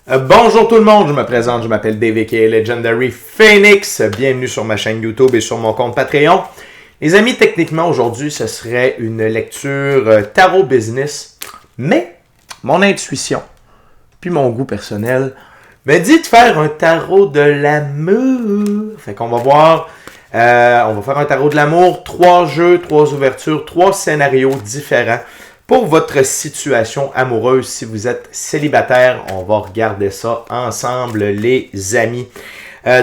Bonjour tout le monde, je me présente, je m'appelle David K. Legendary Phoenix. Bienvenue sur ma chaîne YouTube et sur mon compte Patreon. Les amis, techniquement aujourd'hui, ce serait une lecture tarot business, mais mon intuition, puis mon goût personnel, me dit de faire un tarot de l'amour. Fait qu'on va voir, on va faire un tarot de l'amour, 3 jeux, 3 ouvertures, 3 scénarios différents. Pour votre situation amoureuse, si vous êtes célibataire, on va regarder ça ensemble, les amis.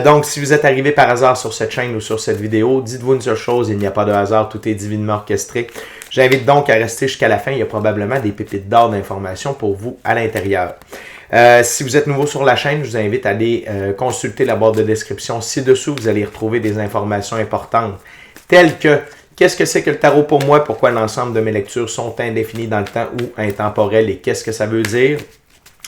Donc, si vous êtes arrivé par hasard sur cette chaîne ou sur cette vidéo, dites-vous une seule chose, il n'y a pas de hasard, tout est divinement orchestré. J'invite donc à rester jusqu'à la fin, il y a probablement des pépites d'or d'informations pour vous à l'intérieur. Si vous êtes nouveau sur la chaîne, je vous invite à aller consulter la barre de description ci-dessous. Vous allez retrouver des informations importantes telles que qu'est-ce que c'est que le tarot pour moi, pourquoi l'ensemble de mes lectures sont indéfinies dans le temps ou intemporelles et qu'est-ce que ça veut dire.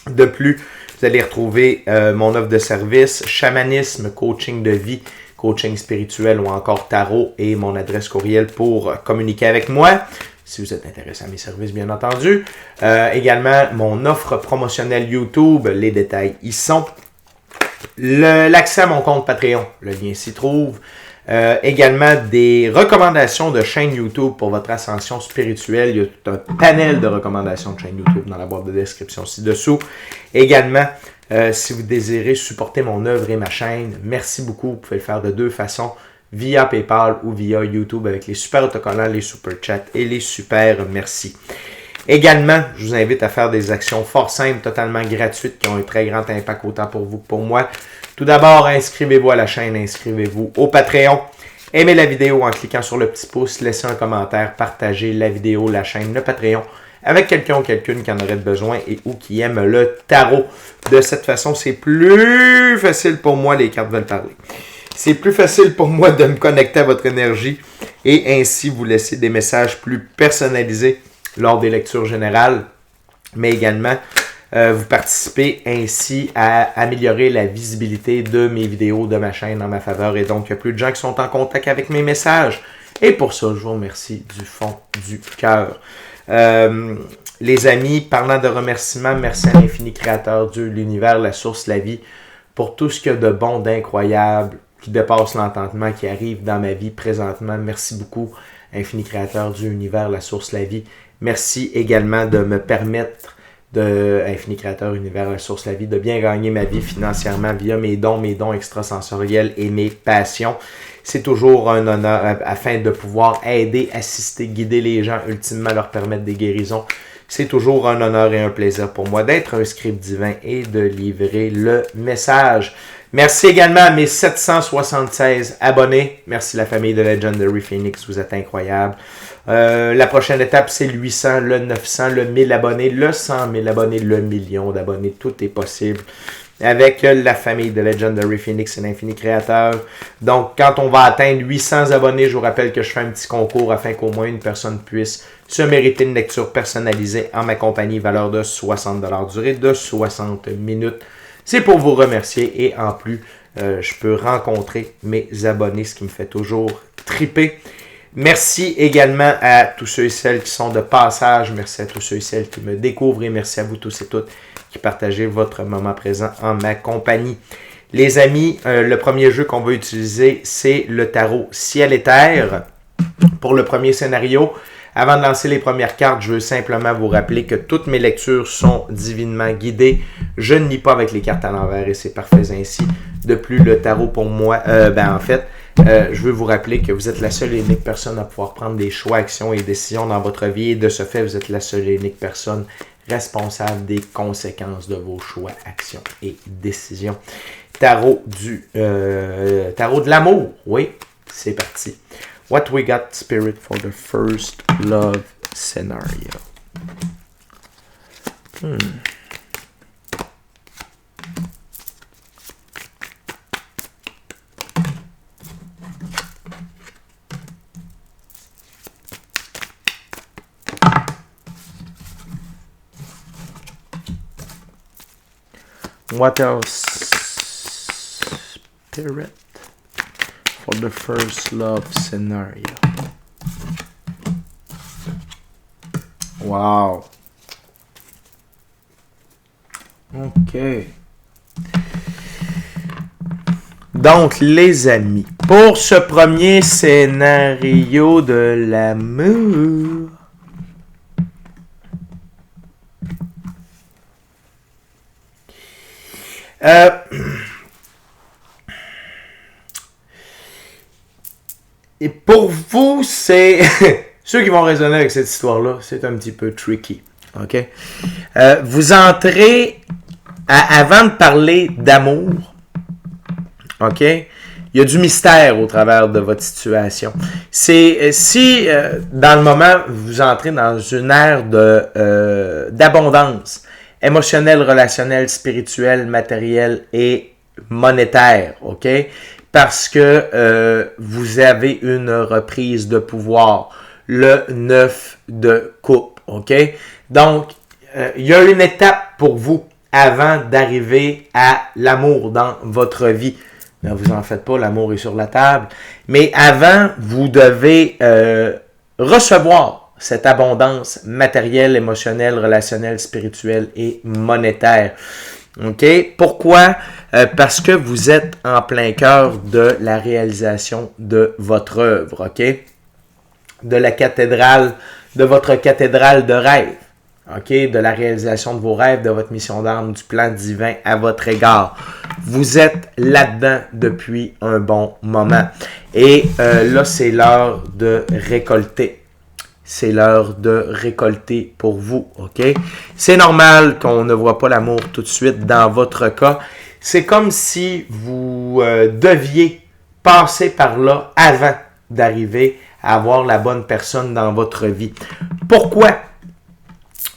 De plus, vous allez retrouver mon offre de service, chamanisme, coaching de vie, coaching spirituel ou encore tarot et mon adresse courriel pour communiquer avec moi. Si vous êtes intéressé à mes services, bien entendu. Également, mon offre promotionnelle YouTube, les détails y sont. L'accès à mon compte Patreon, le lien s'y trouve. Également, des recommandations de chaînes YouTube pour votre ascension spirituelle. Il y a tout un panel de recommandations de chaînes YouTube dans la boîte de description ci-dessous. Également, si vous désirez supporter mon œuvre et ma chaîne, merci beaucoup. Vous pouvez le faire de 2 façons, via PayPal ou via YouTube avec les super autocollants, les super chats et les super merci. Également, je vous invite à faire des actions fort simples, totalement gratuites, qui ont un très grand impact autant pour vous que pour moi. Tout d'abord, inscrivez-vous à la chaîne, inscrivez-vous au Patreon. Aimez la vidéo en cliquant sur le petit pouce, laissez un commentaire, partagez la vidéo, la chaîne, le Patreon avec quelqu'un ou quelqu'une qui en aurait besoin et ou qui aime le tarot. De cette façon, c'est plus facile pour moi, les cartes veulent parler. C'est plus facile pour moi de me connecter à votre énergie et ainsi vous laisser des messages plus personnalisés lors des lectures générales, mais également vous participez ainsi à améliorer la visibilité de mes vidéos, de ma chaîne en ma faveur. Et donc, il y a plus de gens qui sont en contact avec mes messages. Et pour ça, je vous remercie du fond du cœur. Les amis, parlant de remerciements, merci à l'infini créateur, Dieu, l'univers, la source, la vie, pour tout ce qu'il y a de bon, d'incroyable, qui dépasse l'entendement, qui arrive dans ma vie présentement. Merci beaucoup, infini créateur, Dieu, l'univers, la source, la vie. Merci également de me permettre infini créateur, univers, la source, la vie, de bien gagner ma vie financièrement via mes dons extrasensoriels et mes passions. C'est toujours un honneur afin de pouvoir aider, assister, guider les gens, ultimement leur permettre des guérisons. C'est toujours un honneur et un plaisir pour moi d'être un script divin et de livrer le message. Merci également à mes 776 abonnés. Merci la famille de Legendary Phoenix, vous êtes incroyables. La prochaine étape, c'est le 800, le 900, le 1000 abonnés, le 100 000 abonnés, le million d'abonnés. Tout est possible avec la famille de Legendary Phoenix et l'Infini Créateur. Donc, quand on va atteindre 800 abonnés, je vous rappelle que je fais un petit concours afin qu'au moins une personne puisse se mériter une lecture personnalisée en ma compagnie, valeur de 60 $, durée de 60 minutes. C'est pour vous remercier et en plus, je peux rencontrer mes abonnés, ce qui me fait toujours triper. Merci également à tous ceux et celles qui sont de passage. Merci à tous ceux et celles qui me découvrent et merci à vous tous et toutes qui partagez votre moment présent en ma compagnie. Les amis, le premier jeu qu'on va utiliser, c'est le tarot Ciel et Terre. Pour le premier scénario, avant de lancer les premières cartes, je veux simplement vous rappeler que toutes mes lectures sont divinement guidées. Je ne lis pas avec les cartes à l'envers et c'est parfait ainsi. De plus, le tarot pour moi, je veux vous rappeler que vous êtes la seule et unique personne à pouvoir prendre des choix, actions et décisions dans votre vie. Et de ce fait, vous êtes la seule et unique personne responsable des conséquences de vos choix, actions et décisions. Tarot de l'amour. Oui, c'est parti. What we got, Spirit, for the first love scenario? What else, Spirit, for the first love scenario? Wow. OK. Donc, les amis, pour ce premier scénario de l'amour, et pour vous, c'est ceux qui vont raisonner avec cette histoire-là, c'est un petit peu tricky. OK? Vous entrez, avant de parler d'amour, OK? Il y a du mystère au travers de votre situation. C'est si dans le moment vous entrez dans une ère d'abondance émotionnelle, relationnelle, spirituelle, matérielle et monétaire, OK? Parce que vous avez une reprise de pouvoir, le 9 de coupe, OK? Donc, il y a une étape pour vous avant d'arriver à l'amour dans votre vie. Ne vous en faites pas, l'amour est sur la table. Mais avant, vous devez recevoir cette abondance matérielle, émotionnelle, relationnelle, spirituelle et monétaire. OK? Pourquoi? Parce que vous êtes en plein cœur de la réalisation de votre œuvre. OK? De la cathédrale, de votre cathédrale de rêve. OK? De la réalisation de vos rêves, de votre mission d'âme, du plan divin à votre égard. Vous êtes là-dedans depuis un bon moment. Et là, c'est l'heure de récolter. C'est l'heure de récolter pour vous, OK? C'est normal qu'on ne voit pas l'amour tout de suite dans votre cas. C'est comme si vous deviez passer par là avant d'arriver à avoir la bonne personne dans votre vie. Pourquoi?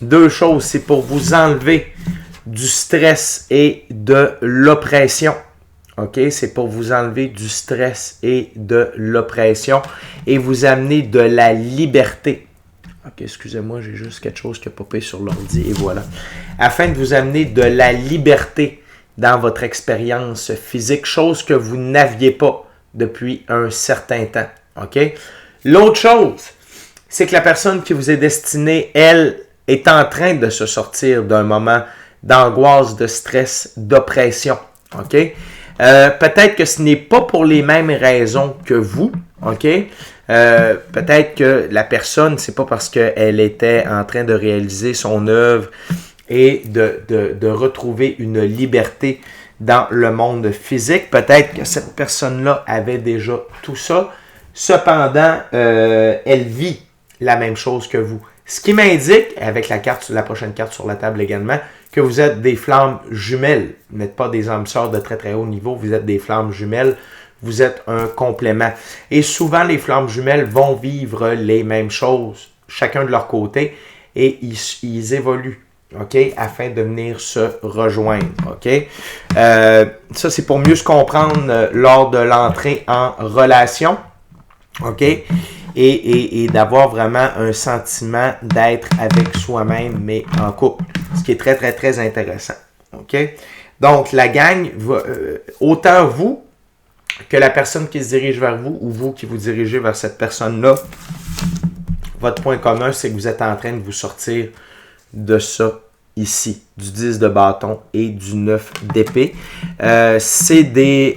Deux choses, c'est pour vous enlever du stress et de l'oppression. OK? C'est pour vous enlever du stress et de l'oppression et vous amener de la liberté. OK, excusez-moi, j'ai juste quelque chose qui a popé sur l'ordi et voilà. Afin de vous amener de la liberté dans votre expérience physique, chose que vous n'aviez pas depuis un certain temps. OK? L'autre chose, c'est que la personne qui vous est destinée, elle, est en train de se sortir d'un moment d'angoisse, de stress, d'oppression. OK? Peut-être que ce n'est pas pour les mêmes raisons que vous. OK? Peut-être que la personne, c'est pas parce qu'elle était en train de réaliser son œuvre et de retrouver une liberté dans le monde physique. Peut-être que cette personne-là avait déjà tout ça. Cependant, elle vit la même chose que vous. Ce qui m'indique, avec la prochaine carte sur la table également, que vous êtes des flammes jumelles. Vous n'êtes pas des âmes sœurs de très très haut niveau, vous êtes des flammes jumelles. Vous êtes un complément. Et souvent, les flammes jumelles vont vivre les mêmes choses, chacun de leur côté, et ils évoluent, OK, afin de venir se rejoindre, OK? Ça, c'est pour mieux se comprendre lors de l'entrée en relation, OK? Et d'avoir vraiment un sentiment d'être avec soi-même, mais en couple. Ce qui est très, très, très intéressant. OK? Donc, la gang, autant vous que la personne qui se dirige vers vous ou vous qui vous dirigez vers cette personne-là, votre point commun, c'est que vous êtes en train de vous sortir de ça ici, du 10 de bâton et du 9 d'épée. C'est des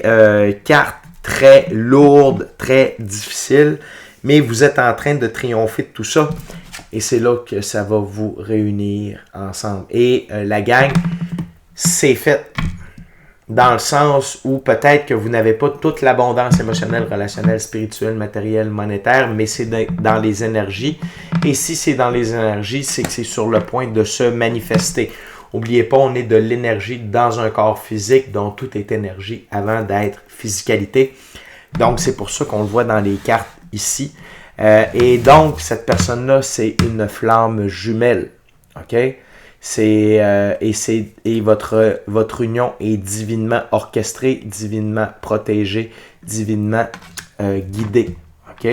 cartes très lourdes, très difficiles, mais vous êtes en train de triompher de tout ça. Et c'est là que ça va vous réunir ensemble. Et la gang, c'est fait dans le sens où peut-être que vous n'avez pas toute l'abondance émotionnelle, relationnelle, spirituelle, matérielle, monétaire, mais c'est dans les énergies. Et si c'est dans les énergies, c'est que c'est sur le point de se manifester. N'oubliez pas, on est de l'énergie dans un corps physique, dont tout est énergie avant d'être physicalité. Donc, c'est pour ça qu'on le voit dans les cartes ici. Et donc, cette personne-là, c'est une flamme jumelle. OK? Et votre union est divinement orchestrée, divinement protégée, divinement guidée. OK?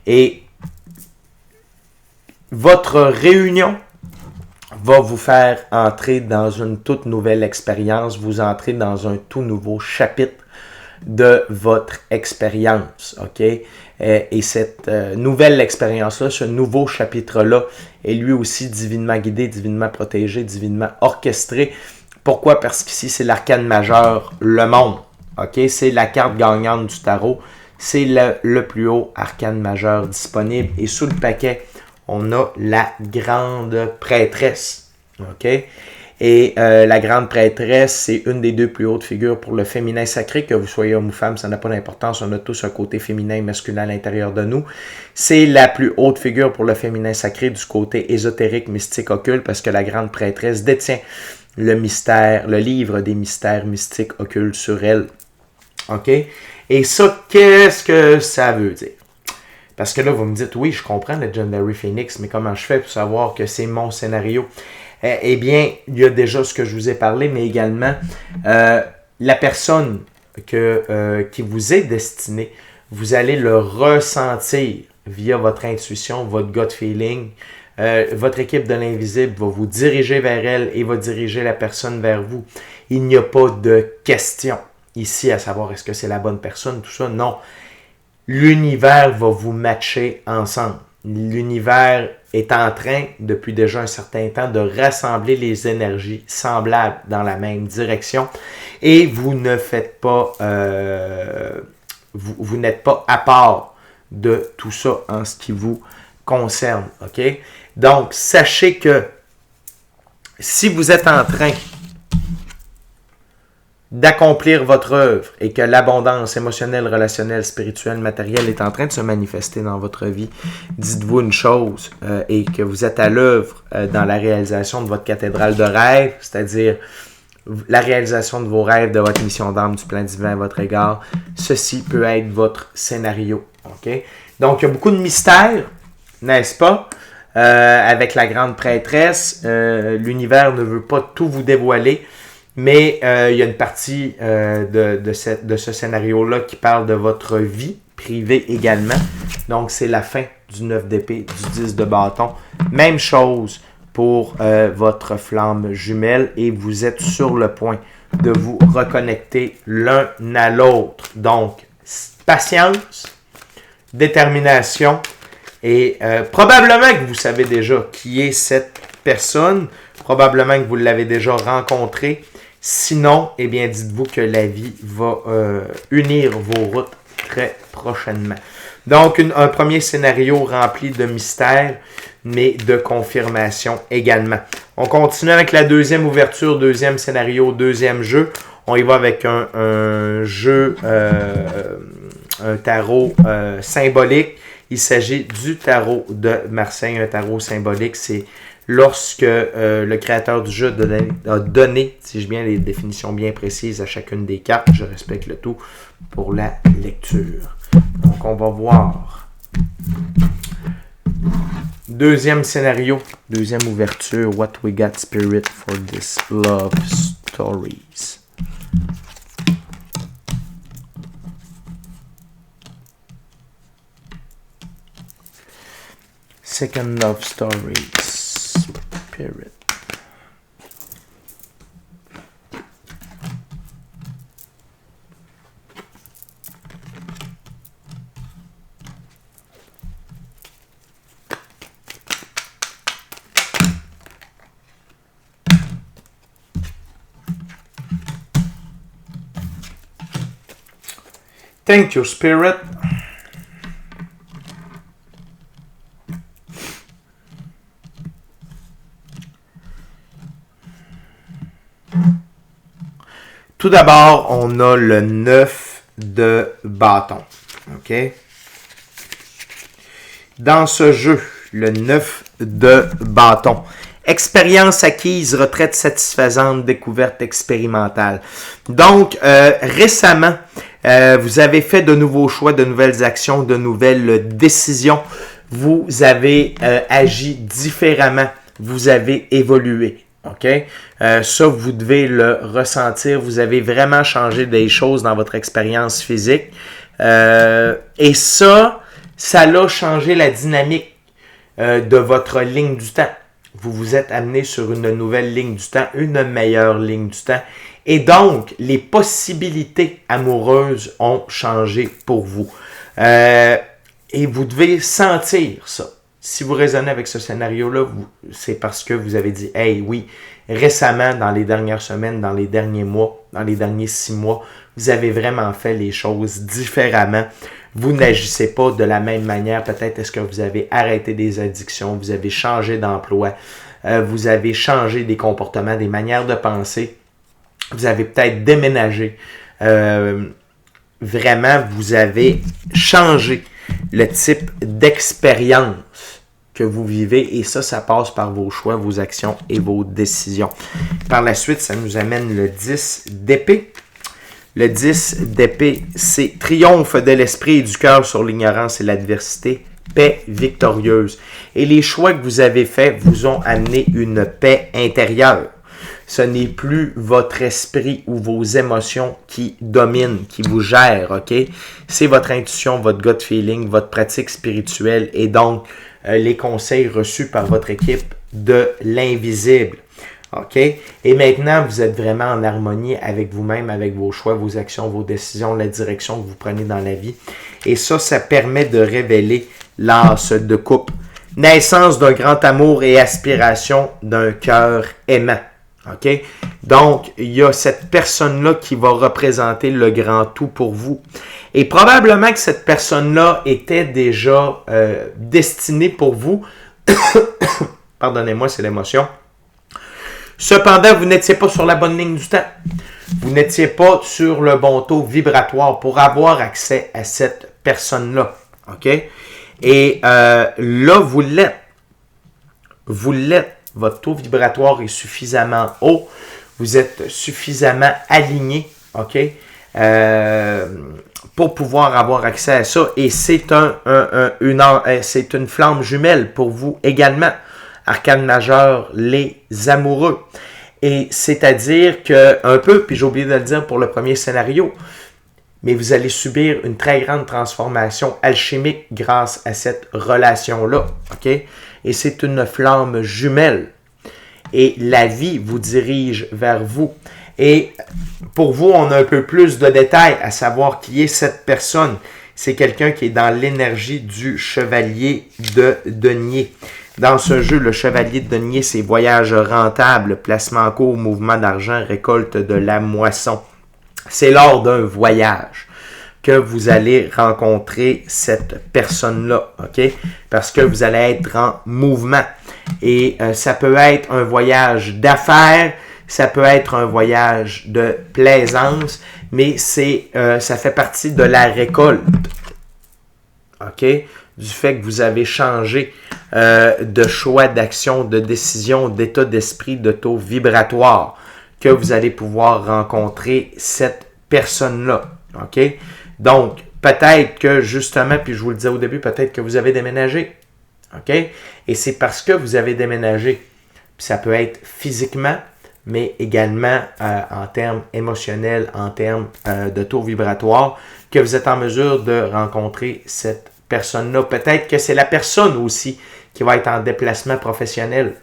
Et votre réunion va vous faire entrer dans une toute nouvelle expérience, vous entrez dans un tout nouveau chapitre de votre expérience, OK? Et cette nouvelle expérience-là, ce nouveau chapitre-là, est lui aussi divinement guidé, divinement protégé, divinement orchestré. Pourquoi? Parce qu'ici, c'est l'arcane majeur, le monde, OK? C'est la carte gagnante du tarot. C'est le plus haut arcane majeur disponible. Et sous le paquet, on a la grande prêtresse. OK? Et la grande prêtresse, c'est une des deux plus hautes figures pour le féminin sacré. Que vous soyez homme ou femme, ça n'a pas d'importance. On a tous un côté féminin et masculin à l'intérieur de nous. C'est la plus haute figure pour le féminin sacré du côté ésotérique, mystique, occulte, parce que la grande prêtresse détient le mystère, le livre des mystères mystiques occultes sur elle. OK? Et ça, qu'est-ce que ça veut dire? Parce que là, vous me dites, oui, je comprends Legendary Phoenix, mais comment je fais pour savoir que c'est mon scénario? Eh bien, il y a déjà ce que je vous ai parlé, mais également la personne qui vous est destinée, vous allez le ressentir via votre intuition, votre gut feeling. Votre équipe de l'invisible va vous diriger vers elle et va diriger la personne vers vous. Il n'y a pas de question ici à savoir est-ce que c'est la bonne personne, tout ça. Non. L'univers va vous matcher ensemble. L'univers est en train, depuis déjà un certain temps, de rassembler les énergies semblables dans la même direction. Et vous ne faites pas, vous n'êtes pas à part de tout ça en ce qui vous concerne. OK? Donc, sachez que si vous êtes en train d'accomplir votre œuvre et que l'abondance émotionnelle, relationnelle, spirituelle, matérielle est en train de se manifester dans votre vie, dites-vous une chose et que vous êtes à l'œuvre dans la réalisation de votre cathédrale de rêve, c'est-à-dire la réalisation de vos rêves, de votre mission d'âme, du plan divin à votre égard. Ceci peut être votre scénario. Okay? Donc, il y a beaucoup de mystères, n'est-ce pas? Avec la grande prêtresse, l'univers ne veut pas tout vous dévoiler. Mais il y a une partie de ce scénario-là qui parle de votre vie privée également. Donc, c'est la fin du 9 d'épée, du 10 de bâton. Même chose pour votre flamme jumelle et vous êtes sur le point de vous reconnecter l'un à l'autre. Donc, patience, détermination et probablement que vous savez déjà qui est cette personne. Probablement que vous l'avez déjà rencontré. Sinon, eh bien, dites-vous que la vie va unir vos routes très prochainement. Donc, un premier scénario rempli de mystères, mais de confirmation également. On continue avec la deuxième ouverture, deuxième scénario, deuxième jeu. On y va avec un jeu, un tarot symbolique. Il s'agit du tarot de Marseille, un tarot symbolique. C'est lorsque le créateur du jeu a donné, si j'ai bien les définitions bien précises à chacune des cartes, je respecte le tout pour la lecture. Donc, on va voir. Deuxième scénario, deuxième ouverture. What we got, Spirit, for this love stories. Second love stories. Spirit. Thank you, Spirit. Tout d'abord, on a le 9 de bâton. OK? Dans ce jeu, le 9 de bâton. Expérience acquise, retraite satisfaisante, découverte expérimentale. Donc, récemment, vous avez fait de nouveaux choix, de nouvelles actions, de nouvelles décisions. Vous avez agi différemment. Vous avez évolué. OK? Ça, vous devez le ressentir. Vous avez vraiment changé des choses dans votre expérience physique. Et ça l'a changé la dynamique de votre ligne du temps. Vous vous êtes amené sur une nouvelle ligne du temps, une meilleure ligne du temps. Et donc, les possibilités amoureuses ont changé pour vous. Et vous devez sentir ça. Si vous raisonnez avec ce scénario-là, c'est parce que vous avez dit « Hey, oui, récemment, dans les dernières semaines, dans les derniers mois, dans les derniers 6 mois, vous avez vraiment fait les choses différemment. Vous n'agissez pas de la même manière. Peut-être est-ce que vous avez arrêté des addictions, vous avez changé d'emploi, vous avez changé des comportements, des manières de penser. Vous avez peut-être déménagé. Vraiment, vous avez changé le type d'expérience que vous vivez et ça passe par vos choix, vos actions et vos décisions. Par la suite, ça nous amène le 10 d'épée. Le 10 d'épée, c'est triomphe de l'esprit et du cœur sur l'ignorance et l'adversité, paix victorieuse. Et les choix que vous avez faits vous ont amené une paix intérieure. Ce n'est plus votre esprit ou vos émotions qui dominent, qui vous gèrent, ok? C'est votre intuition, votre gut feeling, votre pratique spirituelle et donc les conseils reçus par votre équipe de l'invisible. OK? Et maintenant, vous êtes vraiment en harmonie avec vous-même, avec vos choix, vos actions, vos décisions, la direction que vous prenez dans la vie. Et ça permet de révéler l'as de coupe. Naissance d'un grand amour et aspiration d'un cœur aimant. OK? Donc, il y a cette personne-là qui va représenter le grand tout pour vous. Et probablement que cette personne-là était déjà destinée pour vous. Pardonnez-moi, c'est l'émotion. Cependant, vous n'étiez pas sur la bonne ligne du temps. Vous n'étiez pas sur le bon taux vibratoire pour avoir accès à cette personne-là. OK? Et là, vous l'êtes. Vous l'êtes. Votre taux vibratoire est suffisamment haut. Vous êtes suffisamment aligné. OK? Pour pouvoir avoir accès à ça. Et c'est c'est une flamme jumelle pour vous également. Arcane majeur, les amoureux. Et c'est-à-dire que, un peu, puis j'ai oublié de le dire pour le premier scénario, mais vous allez subir une très grande transformation alchimique grâce à cette relation-là. OK? Et c'est une flamme jumelle. Et la vie vous dirige vers vous. Et pour vous, on a un peu plus de détails à savoir qui est cette personne. C'est quelqu'un qui est dans l'énergie du chevalier de denier. Dans ce jeu, le chevalier de denier, c'est voyage rentable, placement en cours, mouvement d'argent, récolte de la moisson. C'est lors d'un voyage que vous allez rencontrer cette personne-là, OK? Parce que vous allez être en mouvement. Et ça peut être un voyage d'affaires, ça peut être un voyage de plaisance, mais ça fait partie de la récolte, OK? Du fait que vous avez changé de choix, d'action, de décision, d'état d'esprit, de taux vibratoire, que vous allez pouvoir rencontrer cette personne-là. OK? Donc, peut-être que justement, puis je vous le disais au début, peut-être que vous avez déménagé. OK? Et c'est parce que vous avez déménagé. Puis ça peut être physiquement, mais également en termes émotionnels, en termes de taux vibratoire, que vous êtes en mesure de rencontrer cette personne-là. Peut-être que c'est la personne aussi qui va être en déplacement professionnel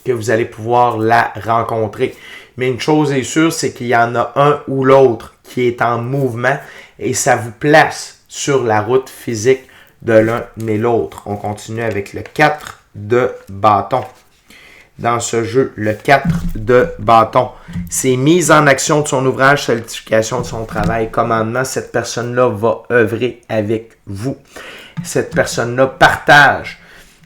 que vous allez pouvoir la rencontrer. Mais une chose est sûre, c'est qu'il y en a un ou l'autre qui est en mouvement et ça vous place sur la route physique de l'un et l'autre. On continue avec le 4 de bâton. Dans ce jeu, le 4 de bâton. C'est mise en action de son ouvrage, solidification de son travail, commandement. Cette personne-là va œuvrer avec vous. Cette personne-là partage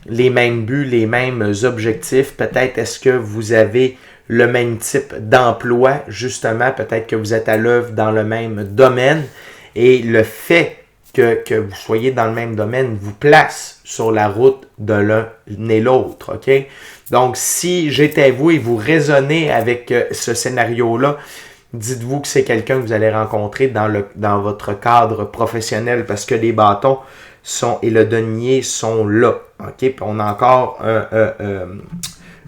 les mêmes buts, les mêmes objectifs. Peut-être est-ce que vous avez le même type d'emploi, justement. Peut-être que vous êtes à l'œuvre dans le même domaine. Et le fait que vous soyez dans le même domaine vous place sur la route de l'un et l'autre. OK? Donc, si j'étais vous et vous raisonnez avec ce scénario-là, dites-vous que c'est quelqu'un que vous allez rencontrer dans votre cadre professionnel parce que les bâtons et le denier sont là. OK? Puis on a encore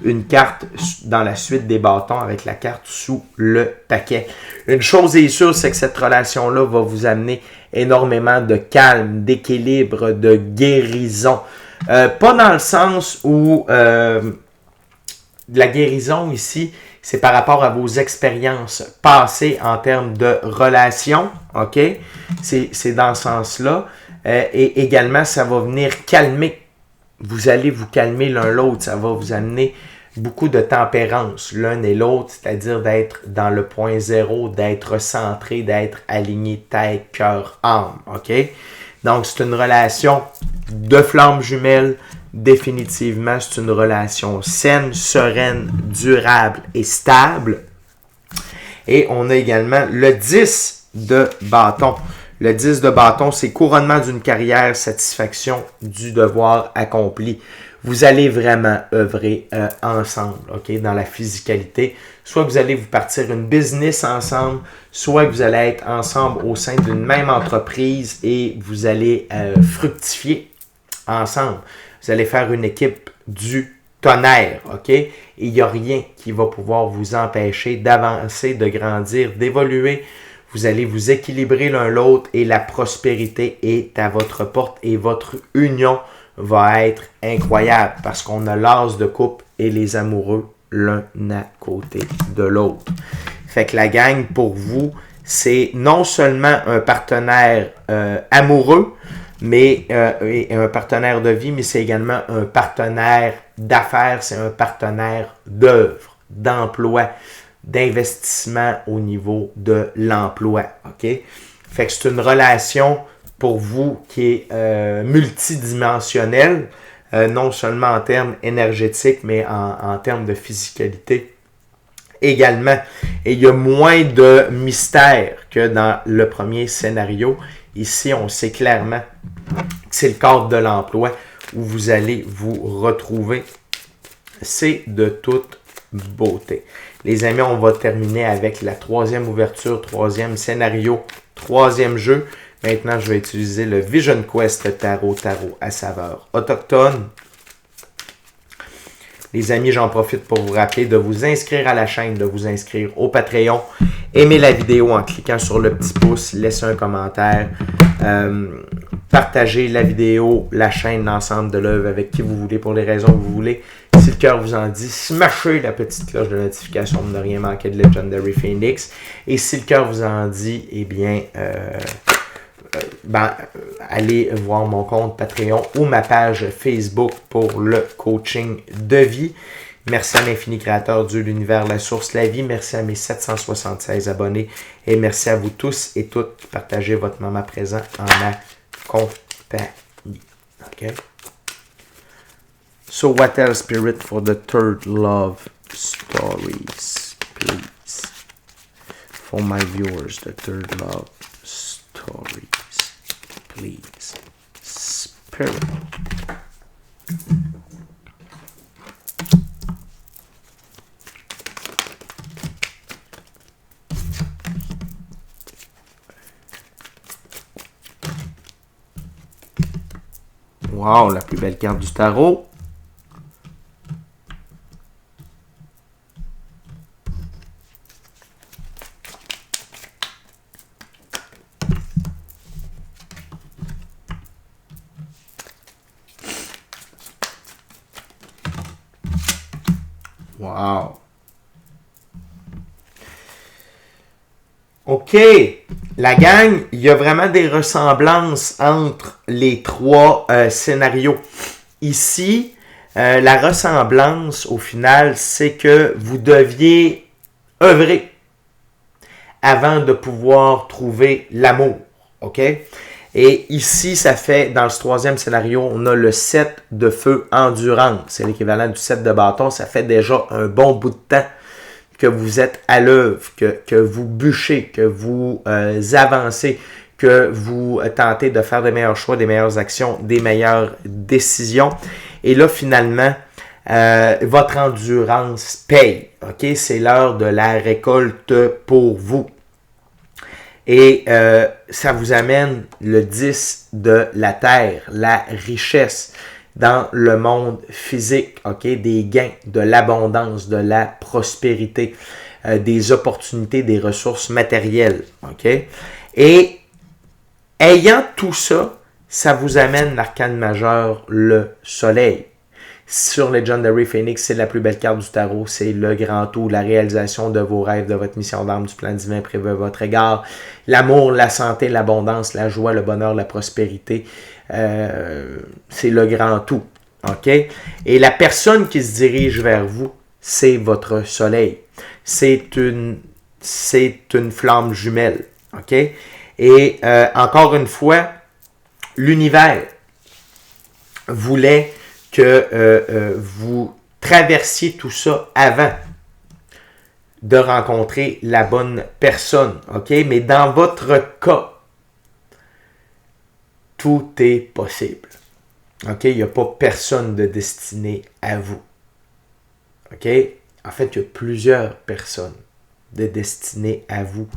une carte dans la suite des bâtons avec la carte sous le paquet. Une chose est sûre, c'est que cette relation-là va vous amener énormément de calme, d'équilibre, de guérison. Pas dans le sens où la guérison ici, c'est par rapport à vos expériences passées en termes de relations, OK? C'est dans ce sens-là. Et également, ça va venir calmer. Vous allez vous calmer l'un l'autre. Ça va vous amener beaucoup de tempérance l'un et l'autre, c'est-à-dire d'être dans le point zéro, d'être centré, d'être aligné tête, cœur, âme, ok? Donc, c'est une relation de flamme jumelle. Définitivement, c'est une relation saine, sereine, durable et stable. Et on a également le 10 de bâton. Le 10 de bâton, c'est couronnement d'une carrière, satisfaction du devoir accompli. Vous allez vraiment œuvrer ensemble, ok, dans la physicalité. Soit vous allez vous partir une business ensemble, soit que vous allez être ensemble au sein d'une même entreprise et vous allez fructifier ensemble. Vous allez faire une équipe du tonnerre, ok? Et il n'y a rien qui va pouvoir vous empêcher d'avancer, de grandir, d'évoluer. Vous allez vous équilibrer l'un l'autre et la prospérité est à votre porte et votre union va être incroyable parce qu'on a l'as de coupe et les amoureux l'un à côté de l'autre. Fait que la gang, pour vous, c'est non seulement un partenaire amoureux, mais et un partenaire de vie, mais c'est également un partenaire d'affaires, c'est un partenaire d'œuvre, d'emploi, d'investissement au niveau de l'emploi. OK? Fait que c'est une relation pour vous qui est multidimensionnelle, non seulement en termes énergétiques, mais en termes de physicalité également. Et il y a moins de mystère que dans le premier scénario. Ici, on sait clairement que c'est le cadre de l'emploi où vous allez vous retrouver. C'est de toute beauté. Les amis, on va terminer avec la troisième ouverture, troisième scénario, troisième jeu. Maintenant, je vais utiliser le Vision Quest Tarot à saveur autochtone. Les amis, j'en profite pour vous rappeler de vous inscrire à la chaîne, de vous inscrire au Patreon. Aimez la vidéo en cliquant sur le petit pouce, laissez un commentaire, partagez la vidéo, la chaîne, l'ensemble de l'œuvre avec qui vous voulez, pour les raisons que vous voulez. Si le cœur vous en dit, smashez la petite cloche de notification pour ne rien manquer de Legendary Phoenix. Et si le cœur vous en dit, eh bien, allez voir mon compte Patreon ou ma page Facebook pour le coaching de vie. Merci à l'infini créateur, Dieu, l'univers, la source, la vie. Merci à mes 776 abonnés. Et merci à vous tous et toutes qui partagez votre moment présent en ma compagnie. OK? So what else, Spirit, for the third love stories, please? For my viewers, the third love stories, please. Spirit. Wow, la plus belle carte du tarot. Wow. OK. La gang, il y a vraiment des ressemblances entre les trois scénarios. Ici, la ressemblance, au final, c'est que vous deviez œuvrer avant de pouvoir trouver l'amour. OK? Et ici, ça fait, dans ce troisième scénario, on a le 7 de feu endurance. C'est l'équivalent du 7 de bâton. Ça fait déjà un bon bout de temps que vous êtes à l'œuvre, que vous bûchez, que vous avancez, que vous tentez de faire des meilleurs choix, des meilleures actions, des meilleures décisions. Et là, finalement, votre endurance paye. OK? C'est l'heure de la récolte pour vous. Et ça vous amène le 10 de la terre, la richesse dans le monde physique, ok, des gains, de l'abondance, de la prospérité, des opportunités, des ressources matérielles, ok. Et ayant tout ça, ça vous amène l'arcane majeur, le soleil. Sur Legendary Phoenix, c'est la plus belle carte du tarot, c'est le grand tout, la réalisation de vos rêves, de votre mission d'âme, du plan divin prévu à votre égard, l'amour, la santé, l'abondance, la joie, le bonheur, la prospérité, c'est le grand tout, ok? Et la personne qui se dirige vers vous c'est votre soleil. C'est une flamme jumelle. OK? Et encore une fois, l'univers voulait que vous traversiez tout ça avant de rencontrer la bonne personne. OK? Mais dans votre cas, tout est possible. OK? Il n'y a pas personne de destiné à vous. OK? En fait, il y a plusieurs personnes de destinées à vous.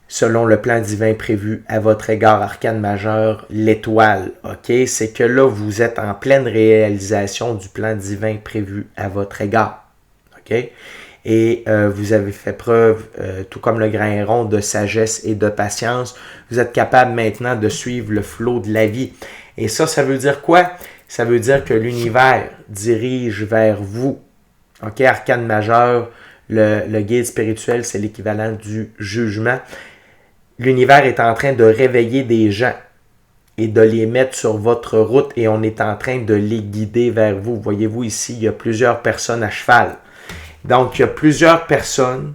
Selon le plan divin prévu à votre égard, arcane majeur, l'étoile. OK? C'est que là, vous êtes en pleine réalisation du plan divin prévu à votre égard. OK? Et vous avez fait preuve, tout comme le grain rond, de sagesse et de patience. Vous êtes capable maintenant de suivre le flot de la vie. Et ça veut dire quoi? Ça veut dire que l'univers dirige vers vous. OK? Arcane majeur, le guide spirituel, c'est l'équivalent du jugement. L'univers est en train de réveiller des gens et de les mettre sur votre route et on est en train de les guider vers vous. Voyez-vous ici, il y a plusieurs personnes à cheval. Donc, il y a plusieurs personnes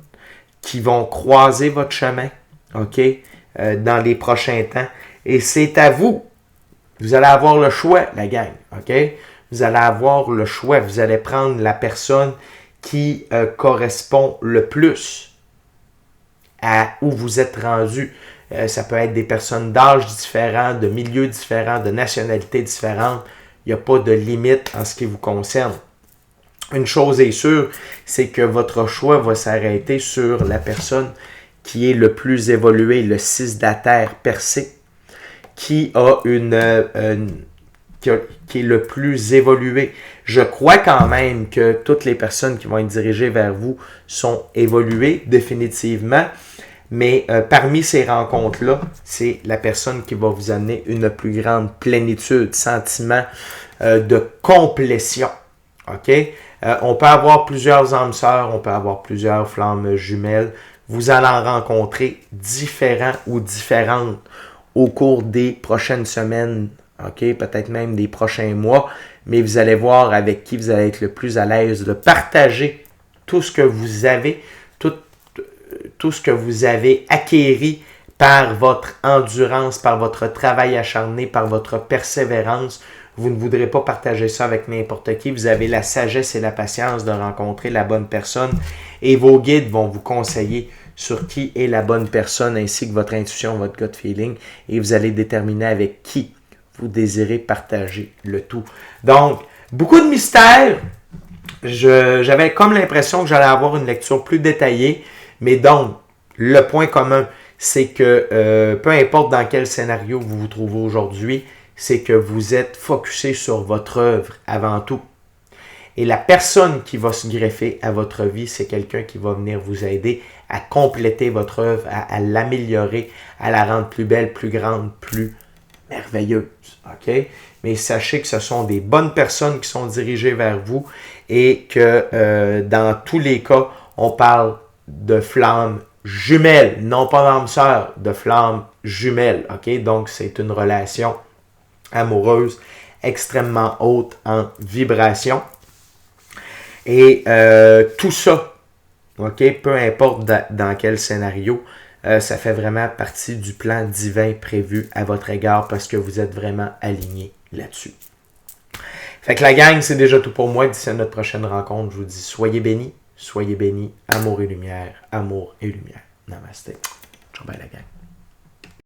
qui vont croiser votre chemin, OK, dans les prochains temps. Et c'est à vous. Vous allez avoir le choix, la gang, OK? Vous allez avoir le choix. Vous allez prendre la personne qui correspond le plus à où vous êtes rendu. Ça peut être des personnes d'âge différents, de milieux différents, de nationalités différentes. Il n'y a pas de limite en ce qui vous concerne. Une chose est sûre, c'est que votre choix va s'arrêter sur la personne qui est le plus évoluée, le 6 d'Atère percé, qui est le plus évolué. Je crois quand même que toutes les personnes qui vont être dirigées vers vous sont évoluées définitivement, mais parmi ces rencontres-là, c'est la personne qui va vous amener une plus grande plénitude, sentiment de complétion. OK? On peut avoir plusieurs âmes sœurs, on peut avoir plusieurs flammes jumelles. Vous allez en rencontrer différents ou différentes au cours des prochaines semaines, OK? Peut-être même des prochains mois, mais vous allez voir avec qui vous allez être le plus à l'aise de partager tout ce que vous avez, tout ce que vous avez acquéri par votre endurance, par votre travail acharné, par votre persévérance. Vous ne voudrez pas partager ça avec n'importe qui. Vous avez la sagesse et la patience de rencontrer la bonne personne et vos guides vont vous conseiller sur qui est la bonne personne ainsi que votre intuition, votre gut feeling et vous allez déterminer avec qui vous désirez partager le tout. Donc, beaucoup de mystères. J'avais comme l'impression que j'allais avoir une lecture plus détaillée, mais donc, le point commun, c'est que peu importe dans quel scénario vous vous trouvez aujourd'hui, c'est que vous êtes focusé sur votre œuvre avant tout. Et la personne qui va se greffer à votre vie, c'est quelqu'un qui va venir vous aider à compléter votre œuvre, à l'améliorer, à la rendre plus belle, plus grande, plus merveilleuse. OK? Mais sachez que ce sont des bonnes personnes qui sont dirigées vers vous et que dans tous les cas, on parle de flammes jumelles, non pas d'âme sœur, de flammes jumelles. OK? Donc, c'est une relation amoureuse extrêmement haute en vibration. Et tout ça, OK, peu importe dans quel scénario, ça fait vraiment partie du plan divin prévu à votre égard parce que vous êtes vraiment aligné là-dessus. Fait que la gang, c'est déjà tout pour moi. D'ici à notre prochaine rencontre, je vous dis soyez bénis, amour et lumière, amour et lumière. Namasté. Ciao, bye la gang.